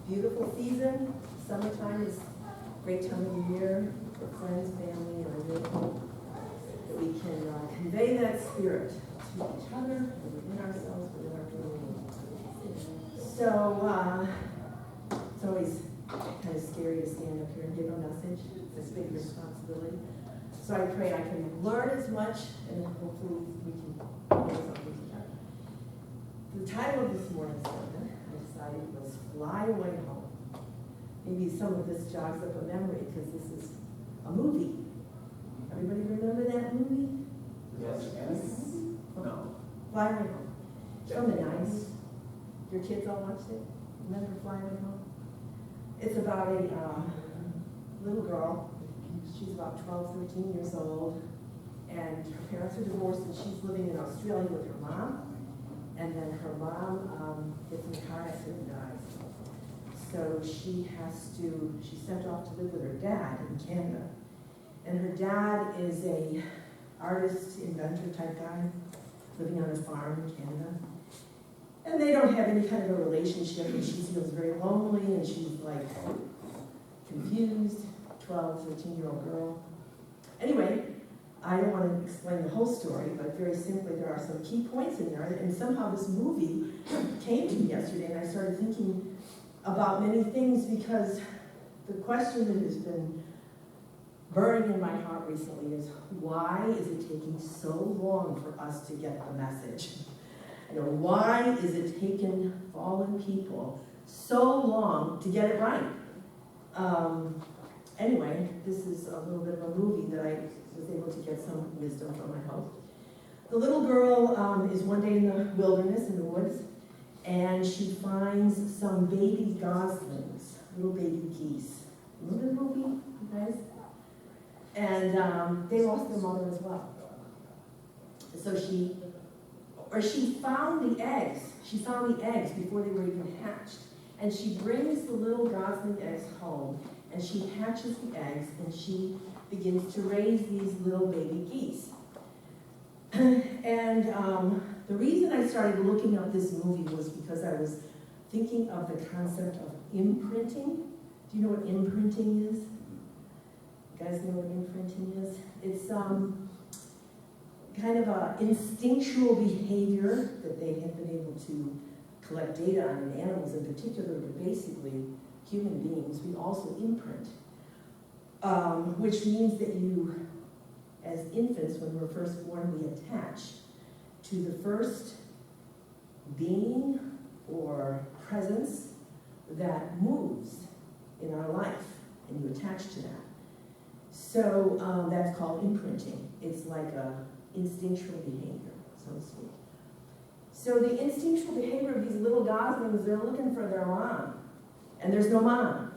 beautiful season. Summertime is a great time of the year for friends, family, and I really hope that we can convey that spirit to each other, and within ourselves, within our community. So it's always kind of scary to stand up here and give a message. It's a big responsibility. So I pray I can learn as much, and hopefully we can get something together. The title of this morning's sermon, I decided, was Fly Away Home. Maybe some of this jogs up a memory, because this is a movie. Everybody remember that movie? Yes. No. Fly Away Home. It's from the 90s. Your kids all watched it? Remember Fly Away Home? It's about a little girl. She's about 12, 13 years old, and her parents are divorced, and she's living in Australia with her mom. And then her mom gets in a car accident and dies. So she's sent off to live with her dad in Canada. And her dad is a artist, inventor type guy, living on a farm in Canada. And they don't have any kind of a relationship, and she feels very lonely, and she's like confused, 12, 13-year-old girl. Anyway, I don't want to explain the whole story, but very simply, there are some key points in there, and somehow this movie came to me yesterday, and I started thinking about many things, because the question that has been burning in my heart recently is, why is it taking so long for us to get the message? You know, why is it taking fallen people so long to get it right? Anyway, this is a little bit of a movie that I was able to get some wisdom from, I hope. The little girl is one day in the wilderness, in the woods, and she finds some baby goslings, little baby geese. Remember the movie, you guys? And they lost their mother as well. So she found the eggs. She found the eggs before they were even hatched. And she brings the little gosling eggs home, and she hatches the eggs, and she begins to raise these little baby geese. And the reason I started looking up this movie was because I was thinking of the concept of imprinting. Do you know what imprinting is? You guys know what imprinting is? It's kind of an instinctual behavior that they have been able to collect data on in animals in particular, but basically human beings, we also imprint, which means that you, as infants, when we're first born, we attach to the first being or presence that moves in our life, and you attach to that. So that's called imprinting. It's like a instinctual behavior, so to speak. So the instinctual behavior of these little goslings, they're looking for their mom, and there's no mom.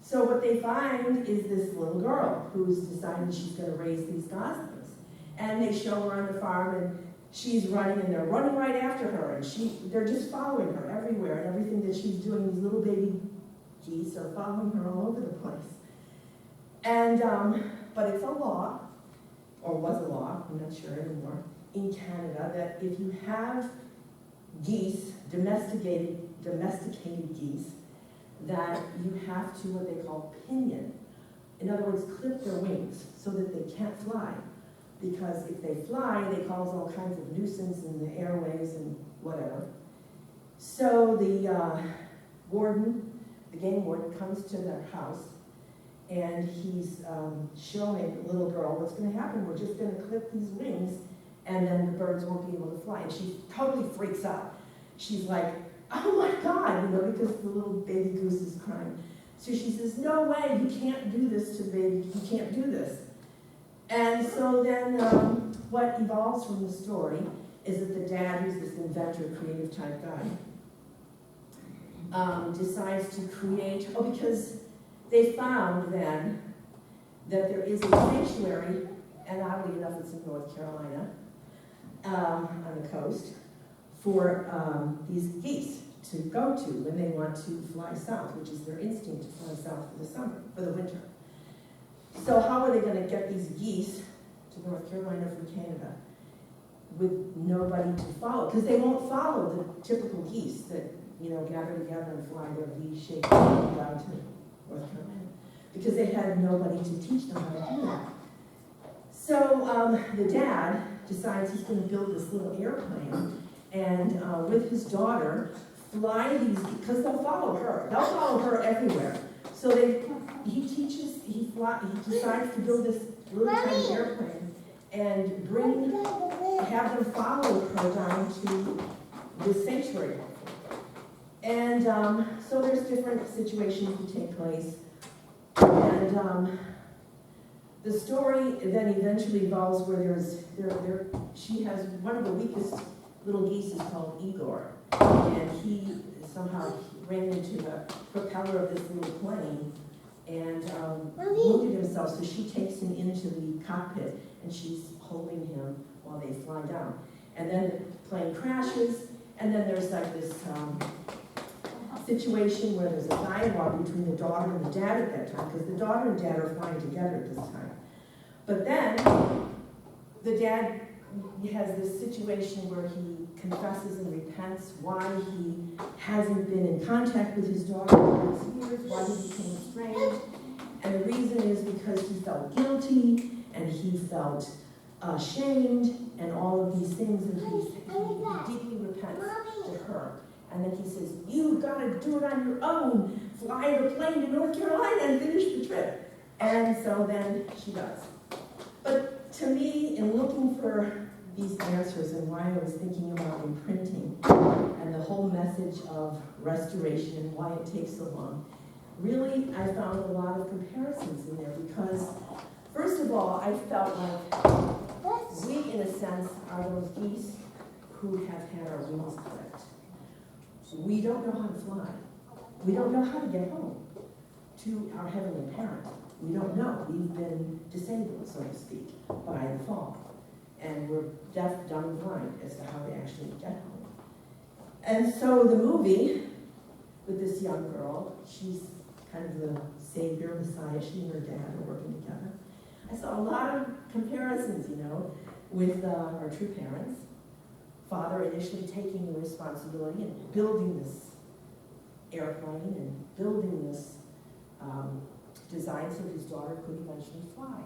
So what they find is this little girl who's decided she's going to raise these goslings. And they show her on the farm, and she's running, and they're running right after her, and they're just following her everywhere, and everything that she's doing, these little baby geese are following her all over the place. And, but it's a law, or was a law, I'm not sure anymore, in Canada, that if you have geese, domesticated geese, that you have to what they call pinion. In other words, clip their wings so that they can't fly. Because if they fly, they cause all kinds of nuisance in the airways and whatever. So the game warden comes to their house, and he's showing the little girl what's going to happen. We're just going to clip these wings, and then the birds won't be able to fly. And she totally freaks out. She's like, oh my God, because the little baby goose is crying. So she says, no way, you can't do this to the baby, you can't do this. And so then what evolves from the story is that the dad, who's this inventor, creative type guy, decides to create, because they found then that there is a sanctuary, and oddly enough it's in North Carolina, on the coast, for these geese to go to when they want to fly south, which is their instinct to fly south for the summer, for the winter. So how are they going to get these geese to North Carolina from Canada with nobody to follow? Because they won't follow the typical geese that gather together and fly their V-shaped plane down to North Carolina, because they had nobody to teach them how to do that. So the dad decides he's going to build this little airplane, and with his daughter, fly these, because they'll follow her. They'll follow her everywhere. So he decides to build this little tiny airplane and have them follow her down to this sanctuary. And so there's different situations that take place. And the story then eventually evolves where she has one of the weakest little geese is called Igor. And he somehow ran into the propeller of this little plane and wounded himself. So she takes him into the cockpit and she's holding him while they fly down. And then the plane crashes, and then there's like this situation where there's a dialogue between the daughter and the dad at that time, because the daughter and dad are flying together at this time. But then the dad has this situation where he confesses and repents why he hasn't been in contact with his daughter for 6 years, why he became estranged. And the reason is because he felt guilty and he felt ashamed and all of these things, and he deeply repents to her. And then he says, "You've got to do it on your own. Fly the plane to North Carolina and finish the trip." And so then she does. But to me, in looking for these answers and why I was thinking about imprinting and the whole message of restoration and why it takes so long, really I found a lot of comparisons in there, because first of all, I felt like we, in a sense, are those geese who have had our wings clipped. We don't know how to fly. We don't know how to get home to our heavenly parent. We don't know. We've been disabled, so to speak, by the fall. And we're deaf, dumb, and blind as to how to actually get home. And so the movie with this young girl, she's kind of the savior, messiah. She and her dad are working together. I saw a lot of comparisons, with our true parents. Father initially taking the responsibility and building this airplane and building this design so his daughter could eventually fly.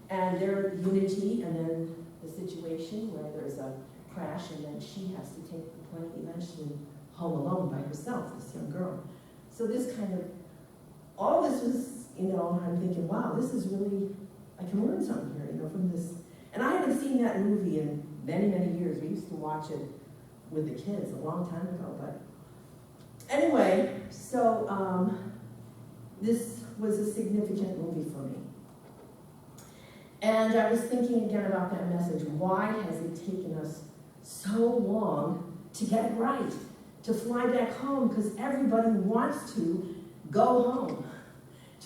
And their unity, and then the situation where there's a crash and then she has to take the plane eventually home alone by herself, this young girl. So this kind of, all this was, I'm thinking, wow, this is really, I can learn something here, from this. And I haven't seen that movie in many, many years. We used to watch it with the kids a long time ago. But anyway, so this was a significant movie for me. And I was thinking again about that message. Why has it taken us so long to get it right, to fly back home? Because everybody wants to go home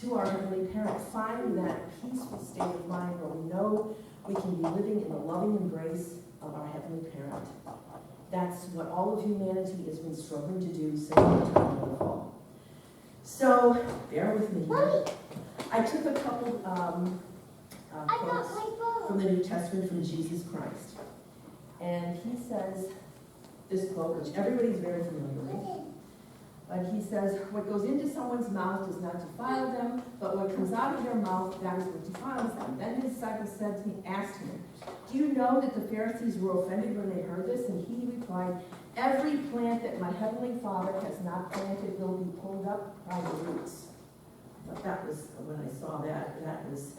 to our Heavenly Parent, find that peaceful state of mind where we know we can be living in the loving embrace of our Heavenly Parent. That's what all of humanity has been struggling to do since the time of the fall. So, bear with me here. I took a couple quotes from the New Testament from Jesus Christ. And he says this quote, which everybody's very familiar with. But he says, "What goes into someone's mouth does not defile them, but what comes out of their mouth, that is what defiles them." Then his disciples asked him, "Do you know that the Pharisees were offended when they heard this?" And he replied, "Every plant that my heavenly Father has not planted will be pulled up by the roots." But that was, when I saw that was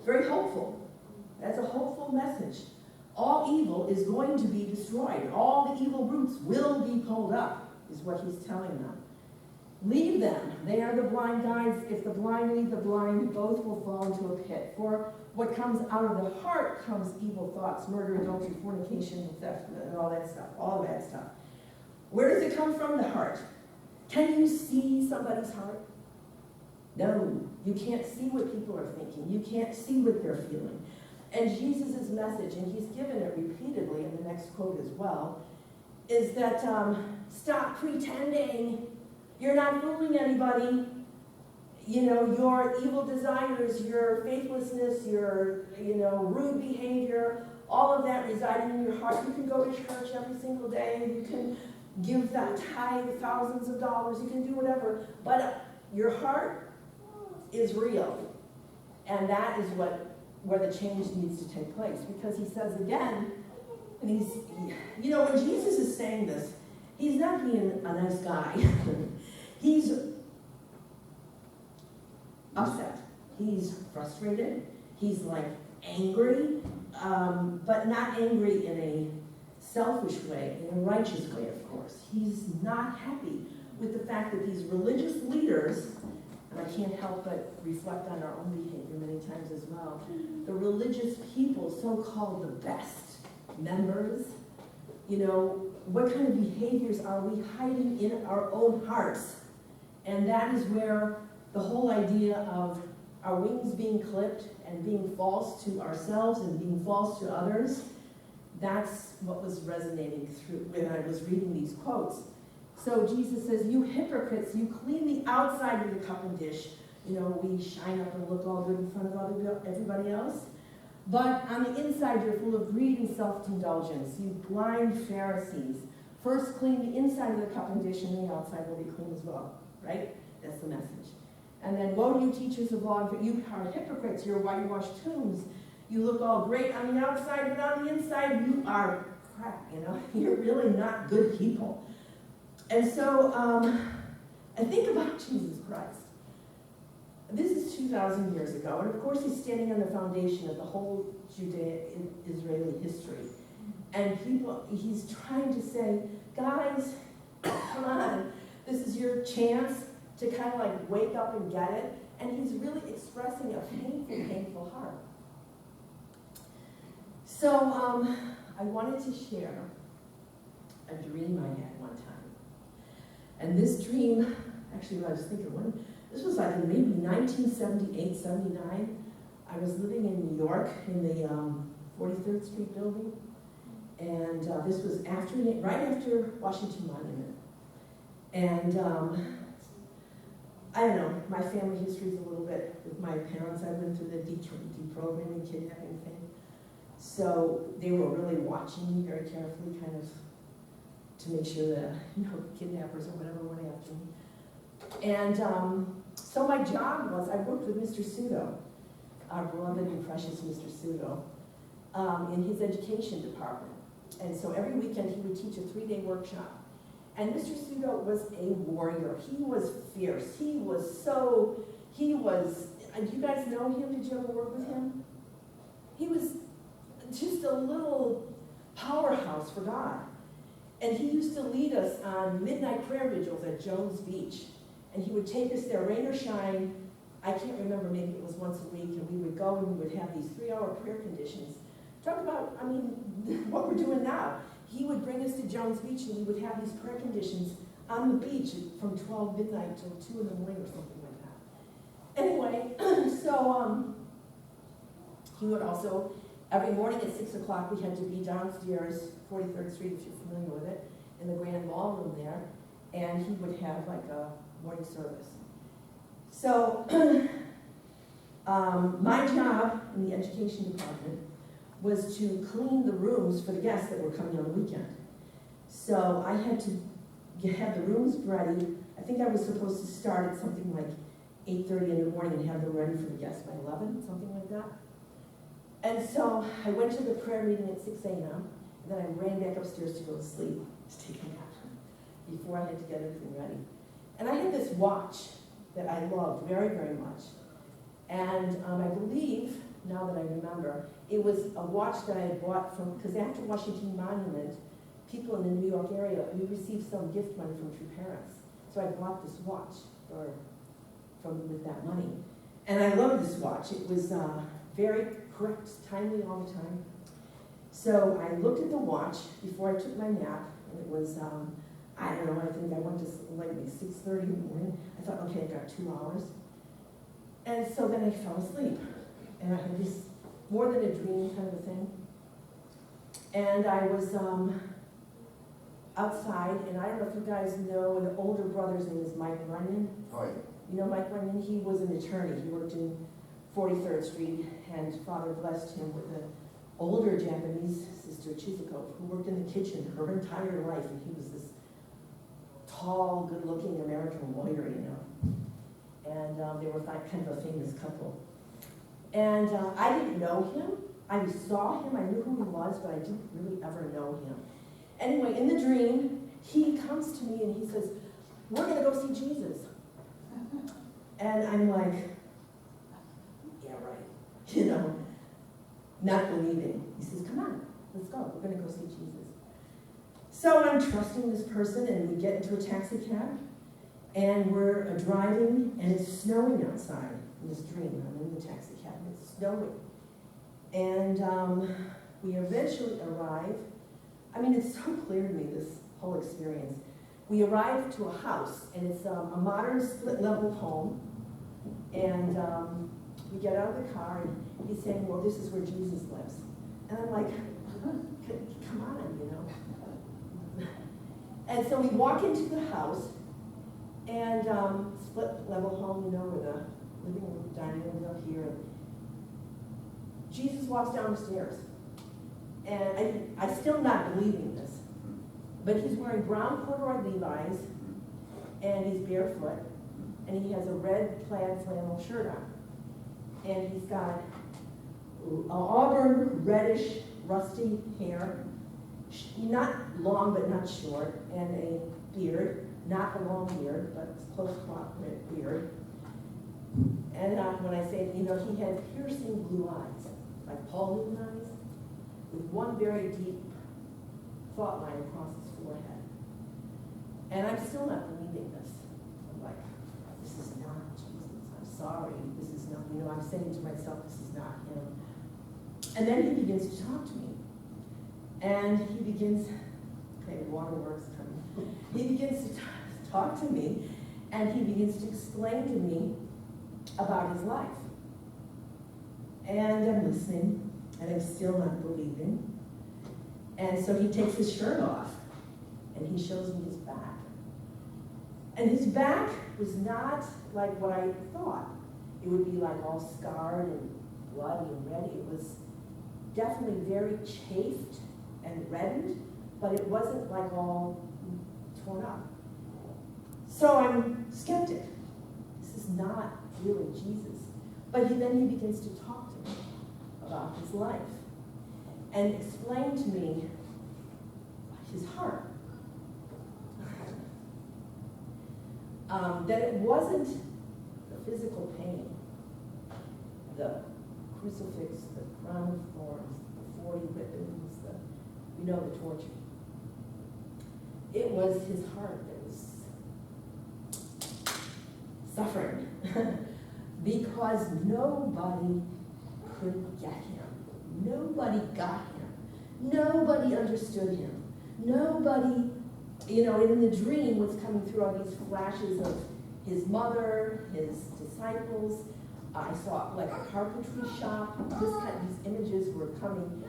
very hopeful. That's a hopeful message. All evil is going to be destroyed. All the evil roots will be pulled up, is what he's telling them. Leave them. They are the blind guides. If the blind lead the blind, both will fall into a pit. For what comes out of the heart comes evil thoughts, murder, adultery, fornication, theft, and all that stuff, all that stuff. Where does it come from? The heart. Can you see somebody's heart? No, you can't see what people are thinking. You can't see what they're feeling. And Jesus' message, and he's given it repeatedly in the next quote as well, is that stop pretending. You're not fooling anybody. Your evil desires, your faithlessness, your, rude behavior, all of that residing in your heart. You can go to church every single day. You can give that tithe thousands of dollars, you can do whatever, but your heart is real. And that is where the change needs to take place. Because he says again, and when Jesus is saying this, he's not being a nice guy. He's upset. He's frustrated. He's like angry, but not angry in a selfish way, in a righteous way, of course. He's not happy with the fact that these religious leaders, and I can't help but reflect on our own behavior many times as well, the religious people, so-called the best members, what kind of behaviors are we hiding in our own hearts? And that is where the whole idea of our wings being clipped and being false to ourselves and being false to others, that's what was resonating through when I was reading these quotes. So Jesus says, you hypocrites, you clean the outside of the cup and dish. We shine up and look all good in front of everybody else. But on the inside, you're full of greed and self-indulgence. You blind Pharisees. First clean the inside of the cup and dish, and the outside will be clean as well. Right? That's the message. And then, woe to you, teachers of law, for you are hypocrites. You're whitewashed tombs. You look all great on the outside, but on the inside, you are crap. You're really not good people. And so, I think about Jesus Christ. This is 2,000 years ago, and of course he's standing on the foundation of the whole Judeo-Israeli history. And he's trying to say, guys, come on, this is your chance to kind of like wake up and get it. And he's really expressing a painful, painful heart. So I wanted to share a dream I had one time. And this dream, actually what I was thinking, this was like in maybe 1978, 79. I was living in New York in the 43rd Street building. And this was right after Washington Monument. And I don't know, my family history is a little bit with my parents. I went through the deprogramming, kidnapping thing. So they were really watching me very carefully, kind of to make sure that, kidnappers or whatever went after me. And so my job was, I worked with Mr. Sudo, our beloved and precious Mr. Sudo, in his education department. And so every weekend he would teach a 3-day workshop. And Mr. Sudo was a warrior. He was fierce. Do you guys know him? Did you ever work with him? He was just a little powerhouse for God. And he used to lead us on midnight prayer vigils at Jones Beach. And he would take us there, rain or shine. I can't remember, maybe it was once a week, and we would go and we would have these 3-hour prayer conditions. Talk about, what we're doing now. He would bring us to Jones Beach and we would have these prayer conditions on the beach from 12 midnight till 2 in the morning or something like that. Anyway, so he would also, every morning at 6 o'clock we had to be downstairs, 43rd Street if you're familiar with it, in the grand ballroom there, and he would have like a morning service. So my job in the education department was to clean the rooms for the guests that were coming on the weekend. So I had to have the rooms ready. I think I was supposed to start at something like 8:30 in the morning and have them ready for the guests by 11, something like that. And so I went to the prayer meeting at 6 a.m. and then I ran back upstairs to go to sleep, to take a nap, before I had to get everything ready. And I had this watch that I loved very, very much. And I believe, now that I remember, it was a watch that I had bought because after Washington Monument, people in the New York area, we received some gift money from True Parents. So I bought this watch with that money. And I loved this watch. It was very correct, timely all the time. So I looked at the watch before I took my nap, and it was, I don't know, I think I went to like 6:30 in the morning. I thought, okay, I've got 2 hours. And so then I fell asleep. And I had this more than a dream kind of a thing. And I was outside, and I don't know if you guys know, an older brother's name is Mike Runyon. Oh, yeah. You know Mike Runyon? He was an attorney. He worked in 43rd Street, and Father blessed him with an older Japanese sister, Chizuko, who worked in the kitchen her entire life, and he was this tall, good-looking American lawyer, you know. And they were kind of a famous couple. And I didn't know him. I saw him, I knew who he was, but I didn't really ever know him. Anyway, in the dream, he comes to me and he says, we're gonna go see Jesus. And I'm like, yeah, right, you know, not believing. He says, come on, let's go, we're gonna go see Jesus. So I'm trusting this person, and we get into a taxi cab, and we're driving, and it's snowing outside in this dream. I'm in the taxi cab, and it's snowing. And we eventually arrive. I mean, it's so clear to me, this whole experience. We arrive to a house, and it's a modern split-level home. And we get out of the car, and he's saying, well, this is where Jesus lives. And I'm like, come on, you know. And so we walk into the house, and split-level home, you know, with a living room, dining room up here. Jesus walks down the stairs. And I'm still not believing this. But he's wearing brown corduroy Levi's, and he's barefoot, and he has a red plaid flannel shirt on. And he's got auburn, reddish, rusty hair, not long but not short, and a beard, not a long beard, but close cropped beard. And when I say, you know, he had piercing blue eyes, like Paul Newman eyes, with one very deep thought line across his forehead. And I'm still not believing this. I'm like, this is not Jesus. I'm sorry. This is not, you know, I'm saying to myself, this is not him. And then he begins to talk to me. And he begins, okay, waterworks coming. He begins to talk to me, and he begins to explain to me about his life. And I'm listening, and I'm still not believing. And so he takes his shirt off, and he shows me his back. And his back was not like what I thought. It would be like all scarred and bloody and red. It was definitely very chafed and reddened, but it wasn't like all torn up. So I'm skeptic. This is not really Jesus. But then he begins to talk to me about his life and explain to me his heart. That it wasn't the physical pain, the crucifix, the crown of thorns, the 40 whippings, the torture. It was his heart that was suffering because nobody could get him. Nobody got him. Nobody understood him. Nobody, in the dream, what's coming through all these flashes of his mother, his disciples. I saw like a carpentry shop. These images were coming,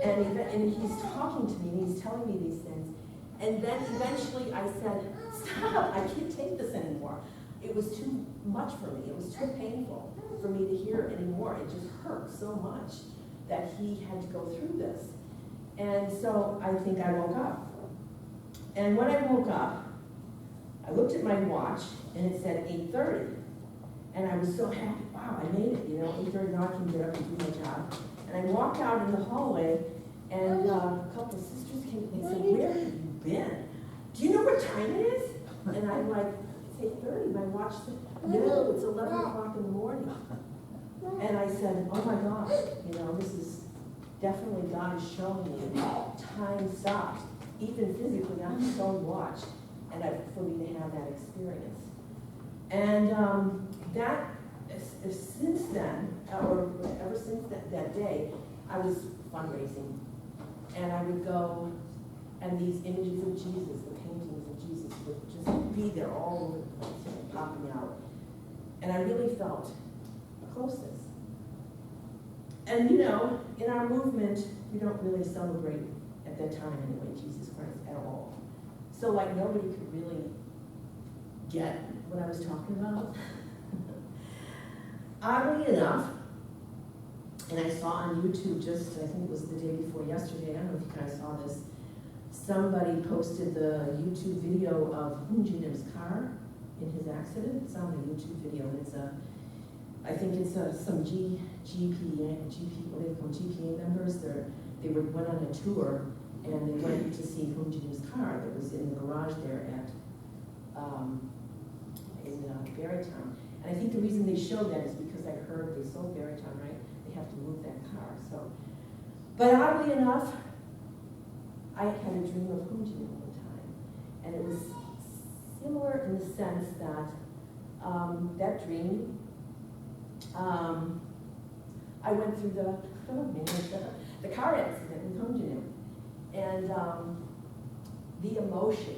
and he's talking to me, and he's telling me these things. And then eventually I said, stop, I can't take this anymore. It was too much for me. It was too painful for me to hear anymore. It just hurt so much that he had to go through this. And so I think I woke up. And when I woke up, I looked at my watch, and it said 8:30. And I was so happy. Wow, I made it, 8:30, now I can get up and do my job. And I walked out in the hallway, and a couple of sisters came and they said, where have you been? Do you know what time it is? And I'm like, it's 8:30. My watch said, no, it's 11 o'clock in the morning. And I said, oh my gosh, this is definitely God is showing me time stopped. Even physically, I'm so watched, and for me to have that experience. And that, since then, or ever since that day, I was fundraising. And I would go, and these images of Jesus, the paintings of Jesus, would just be there all over the place, popping out. And I really felt a closeness. And in our movement, we don't really celebrate, at that time anyway, Jesus Christ at all. So nobody could really get what I was talking about. Oddly enough, and I saw on YouTube I think it was the day before yesterday, I don't know if you guys saw this, somebody posted the YouTube video of Hoonjinim's car in his accident. It's on the YouTube video, and it's I think it's some GPA, what do they call GPA members. They went on a tour, and they went to see Hoonjinim's car that was in the garage there at in Barrytown. And I think the reason they showed that is because I heard they sold Barrytown, right? They have to move that car. So, but oddly enough, I had a dream of Hoonjinim one time, and it was similar in the sense that that dream, I went through the car accident with Hoonjinim, and the emotion.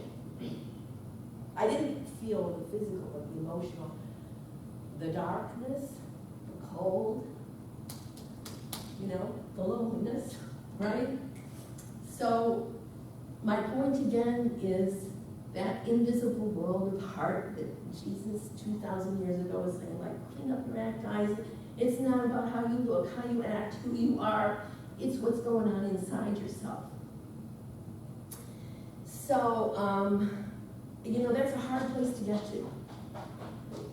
I didn't feel the physical, but the emotional. The darkness, the cold, the loneliness, right? So my point again is that invisible world of heart that Jesus 2,000 years ago was saying, like, clean up your act, guys. It's not about how you look, how you act, who you are. It's what's going on inside yourself. So, that's a hard place to get to.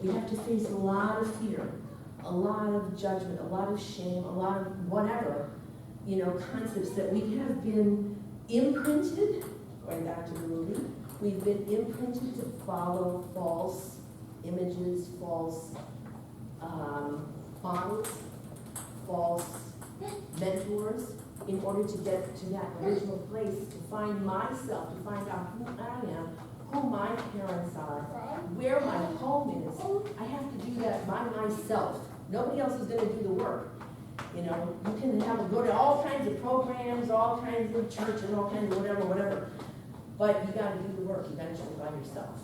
We have to face a lot of fear, a lot of judgment, a lot of shame, a lot of whatever, concepts that we have been imprinted, going back to the movie, we've been imprinted to follow false images, false models, false mentors, in order to get to that original place, to find myself, to find out who I am, who my parents are, where my home is. I have to do that by myself. Nobody else is going to do the work. You can go to all kinds of programs, all kinds of church, and all kinds of whatever. But you got to do the work. You got to do it by yourself.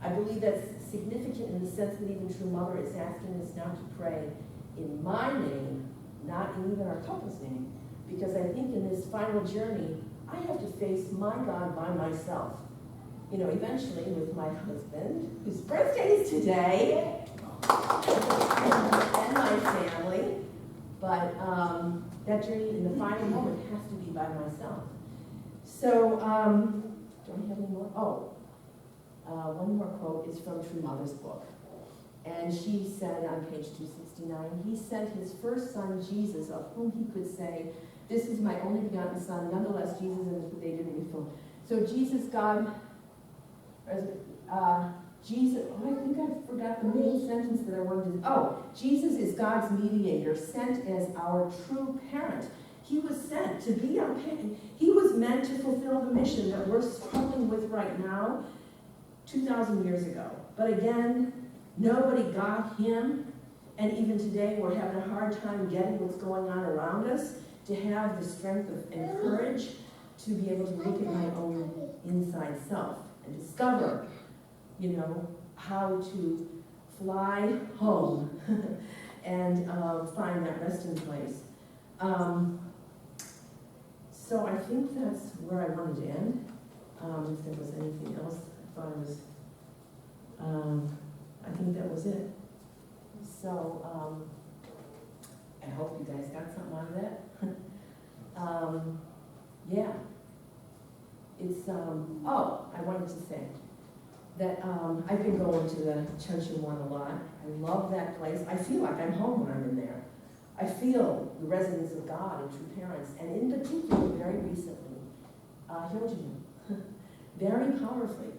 I believe that's significant in the sense that even True Mother is asking us now to pray in my name, not in even our couple's name, because I think in this final journey, I have to face my God by myself. Eventually with my husband, whose birthday is today, and my family, but that journey in the final moment has to be by myself. So, do I have any more? One more quote is from True Mother's book. And she said on page 269, he sent his first son, Jesus, of whom he could say, this is my only begotten son. Nonetheless, Jesus, and they didn't refill. So Jesus, God, Jesus, I think I forgot the main sentence that I wanted to, Jesus is God's mediator, sent as our true parent. He was sent to be our parent. He was meant to fulfill the mission that we're struggling with right now 2,000 years ago. But again, nobody got him, and even today we're having a hard time getting what's going on around us, to have the strength and courage to be able to look at my own inside self and discover, how to fly home and find that resting place. So I think that's where I wanted to end. If there was anything else, I thought it was, I think that was it. So I hope you guys got something out of that. Yeah. It's, I wanted to say that I've been going to the Church in One a lot. I love that place. I feel like I'm home when I'm in there. I feel the resonance of God and true parents, and in particular, very recently, Hyojin, very powerfully.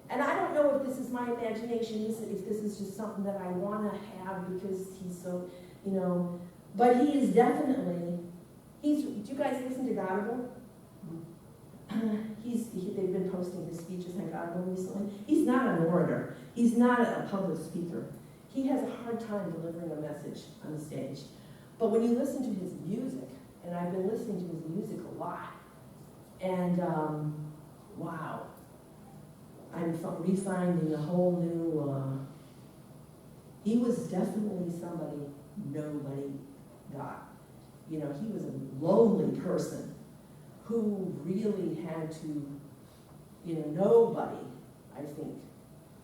And I don't know if this is my imagination, if this is just something that I want to have because he's so, but he is definitely, do you guys listen to Godable? They've been posting his speeches on Godable recently. He's not an orator. He's not a public speaker. He has a hard time delivering a message on the stage. But when you listen to his music, and I've been listening to his music a lot, and wow, I'm refinding a whole new, he was definitely somebody nobody got. He was a lonely person who really had to, nobody, I think,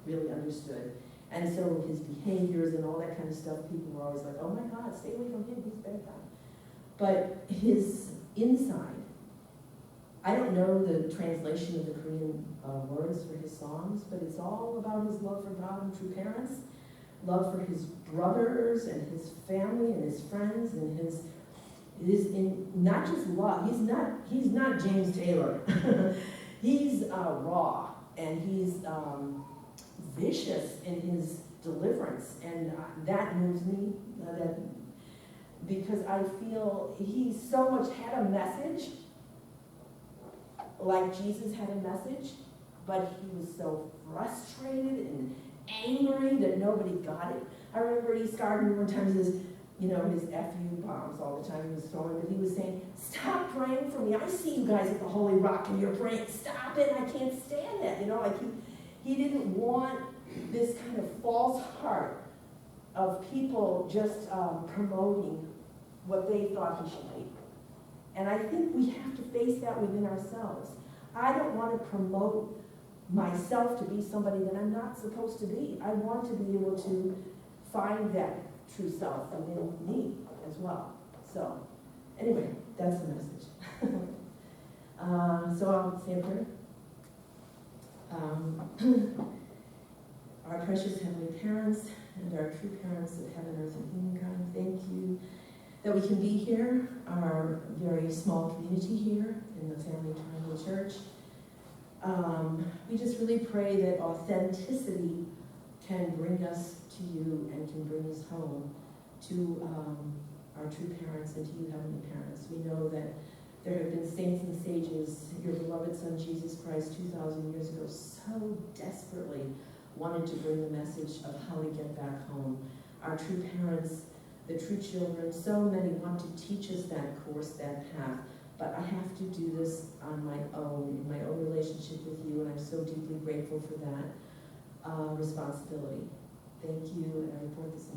really understood. And so his behaviors and all that kind of stuff, people were always like, oh my God, stay away from him, he's a bad guy. But his inside, I don't know the translation of the Korean words for his songs, but it's all about his love for God and true parents, love for his brothers and his family and his friends and his in not just love. He's not James Taylor. He's raw, and he's vicious in his deliverance, and that moves me. Because I feel he so much had a message, like Jesus had a message, but he was so frustrated and angry that nobody got it. I remember at East Garden one time his FU bombs all the time he was throwing, but he was saying, stop praying for me. I see you guys at the Holy Rock and you're praying. Stop it, I can't stand that. Like he didn't want this kind of false heart of people just promoting what they thought he should be. And I think we have to face that within ourselves. I don't want to promote myself to be somebody that I'm not supposed to be. I want to be able to find that true self within me as well. So, anyway, that's the message. So I'll say a prayer. Our precious Heavenly Parents and our true parents of heaven, earth, and humankind, thank you that we can be here, our very small community here in the Family Triangle Church. We just really pray that authenticity can bring us to you and can bring us home to our true parents and to you, Heavenly Parents. We know that there have been saints and sages, your beloved Son Jesus Christ 2,000 years ago so desperately wanted to bring the message of how to get back home. Our true parents, the true children, so many want to teach us that course, that path, but I have to do this on my own, in my own relationship with you, and I'm so deeply grateful for that responsibility. Thank you, and I report this in